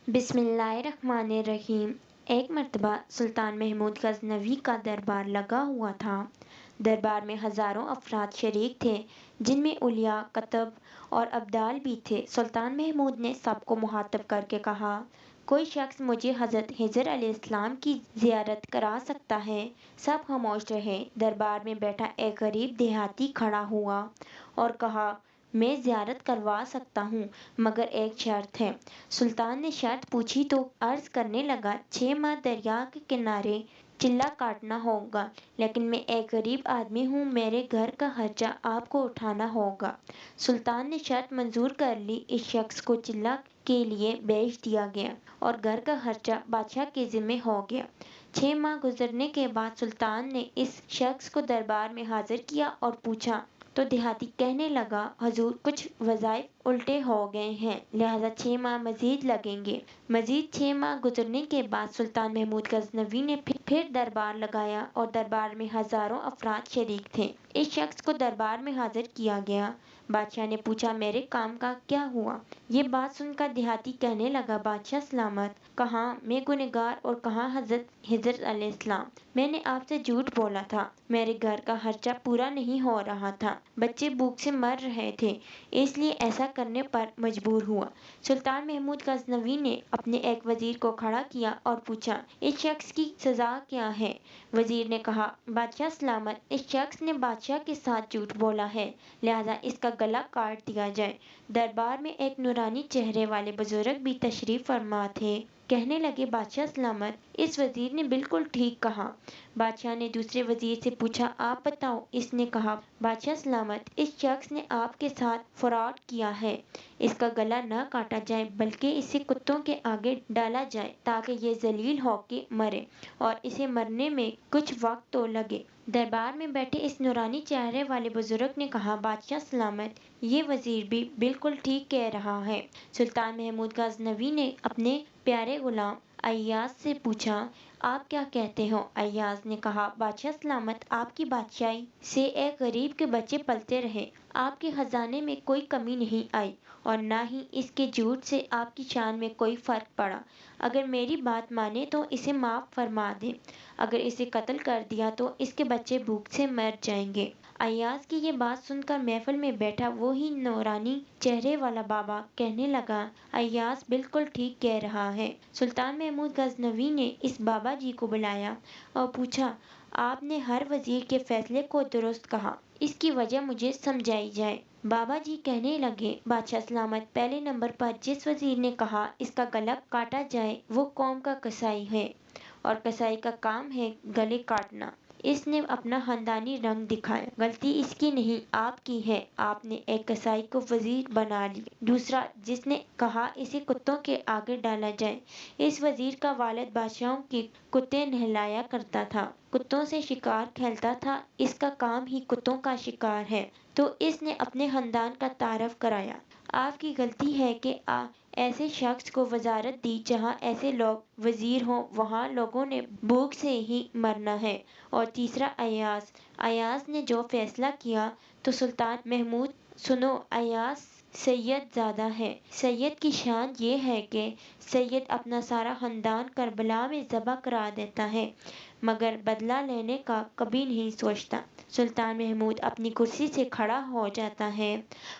بسم اللہ الرحمن الرحیم۔ ایک مرتبہ سلطان محمود غزنوی کا دربار لگا ہوا تھا۔ دربار میں ہزاروں افراد شریک تھے، جن میں اولیاء، کتب اور ابدال بھی تھے۔ سلطان محمود نے سب کو مخاطب کر کے کہا، کوئی شخص مجھے حضرت خضر علیہ السلام کی زیارت کرا سکتا ہے؟ سب خاموش رہے۔ دربار میں بیٹھا ایک غریب دیہاتی کھڑا ہوا اور کہا، میں زیارت کروا سکتا ہوں، مگر ایک شرط ہے۔ سلطان نے شرط پوچھی تو عرض کرنے لگا، 6 ماہ دریا کے کنارے چلہ کاٹنا ہوگا، لیکن میں ایک غریب آدمی ہوں، میرے گھر کا خرچہ آپ کو اٹھانا ہوگا۔ سلطان نے شرط منظور کر لی۔ اس شخص کو چلہ کے لیے بیچ دیا گیا اور گھر کا خرچہ بادشاہ کے ذمہ ہو گیا۔ 6 ماہ گزرنے کے بعد سلطان نے اس شخص کو دربار میں حاضر کیا اور پوچھا تو دیہاتی کہنے لگا، حضور کچھ وظائف الٹے ہو گئے ہیں، لہذا 6 ماہ مزید لگیں گے۔ مزید 6 ماہ گزرنے کے بعد سلطان محمود غزنوی نے پھر دربار لگایا اور دربار میں ہزاروں افراد شریک تھے۔ اس شخص کو دربار میں حاضر کیا گیا۔ بادشاہ نے پوچھا، میرے کام کا کیا ہوا؟ یہ بات سن کر دیہاتی کہنے لگا، بادشاہ سلامت، کہاں میں گنہگار اور کہاں حضرت خضر علیہ السلام۔ میں نے آپ سے جھوٹ بولا تھا، میرے گھر کا خرچہ پورا نہیں ہو رہا تھا، بچے بھوک سے مر رہے تھے، اس لیے ایسا کرنے پر مجبور ہوا۔ سلطان محمود غزنوی نے اپنے ایک وزیر کو کھڑا کیا اور پوچھا، اس شخص کی سزا کیا ہے؟ وزیر نے کہا، بادشاہ سلامت، اس شخص نے بادشاہ کے ساتھ جھوٹ بولا ہے، لہذا اس کا گلا کاٹ دیا جائے۔ دربار میں ایک نورانی چہرے والے بزرگ بھی تشریف فرما تھے۔ کہنے لگے، بادشاہ سلامت، اس وزیر نے بالکل ٹھیک کہا۔ بادشاہ نے دوسرے وزیر سے پوچھا، آپ بتاؤ۔ اس نے کہا، بادشاہ سلامت، اس شخص نے آپ کے ساتھ فراڈ کیا ہے، اس کا گلا نہ کاٹا جائے بلکہ اسے کتوں کے آگے ڈالا جائے تاکہ یہ ذلیل ہو کے مرے، اور اسے مرنے میں کچھ وقت تو لگے۔ دربار میں بیٹھے اس نورانی چہرے والے بزرگ نے کہا، بادشاہ سلامت، یہ وزیر بھی بالکل ٹھیک کہہ رہا ہے۔ سلطان محمود غزنوی نے اپنے پیارے غلام ایاز سے پوچھا، آپ کیا کہتے ہو؟ ایاز نے کہا، بادشاہ سلامت، آپ کی بادشاہی سے ایک غریب کے بچے پلتے رہے، آپ کے خزانے میں کوئی کمی نہیں آئی اور نہ ہی اس کے جھوٹ سے آپ کی شان میں کوئی فرق پڑا۔ اگر میری بات مانے تو اسے معاف فرما دیں، اگر اسے قتل کر دیا تو اس کے بچے بھوک سے مر جائیں گے۔ ایاز کی یہ بات سن کر محفل میں بیٹھا وہی نورانی چہرے والا بابا کہنے لگا، ایاز بالکل ٹھیک کہہ رہا ہے۔ سلطان محمود غزنوی نے اس بابا جی کو بلایا اور پوچھا، آپ نے ہر وزیر کے فیصلے کو درست کہا، اس کی وجہ مجھے سمجھائی جائے۔ بابا جی کہنے لگے، بادشاہ سلامت، پہلے نمبر پر جس وزیر نے کہا اس کا گلا کاٹا جائے وہ قوم کا قصائی ہے، اور قصائی کا کام ہے گلے کاٹنا۔ اس نے اپنا خاندانی رنگ دکھایا، غلطی اس کی نہیں آپ کی ہے، آپ نے ایک قصائی کو وزیر بنا لیا۔ دوسرا، جس نے کہا اسے کتوں کے آگے ڈالا جائے، اس وزیر کا والد بادشاہوں کے کتے نہلایا کرتا تھا، کتوں سے شکار کھیلتا تھا، اس کا کام ہی کتوں کا شکار ہے، تو اس نے اپنے خاندان کا تعارف کرایا۔ آپ کی غلطی ہے کہ ایسے شخص کو وزارت دی جہاں ایسے لوگ وزیر ہوں، وہاں لوگوں نے بھوک سے ہی مرنا ہے۔ اور تیسرا، ایاز نے جو فیصلہ کیا تو سلطان محمود سنو، ایاز سید زادہ ہے۔ سید کی شان یہ ہے کہ سید اپنا سارا خاندان کربلا میں ذبح کرا دیتا ہے، مگر بدلہ لینے کا کبھی نہیں سوچتا۔ سلطان محمود اپنی کرسی سے کھڑا ہو جاتا ہے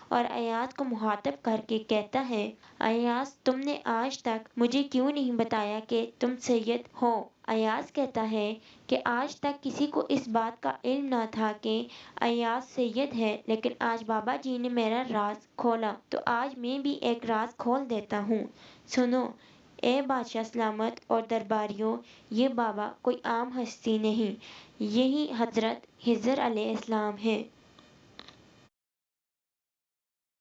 اور ایاز کو مخاطب کر کے کہتا ہے، ایاز، تم نے آج تک مجھے کیوں نہیں بتایا کہ تم سید ہو؟ ایاز کہتا ہے کہ آج تک کسی کو اس بات کا علم نہ تھا کہ ایاز سید ہے، لیکن آج بابا جی نے میرا راز کھولا تو آج میں بھی ایک راز کھول دیتا ہوں۔ سنو، اے بادشاہ سلامت اور درباریوں، یہ بابا کوئی عام ہستی نہیں، یہی حضرت خضر علیہ السلام ہے۔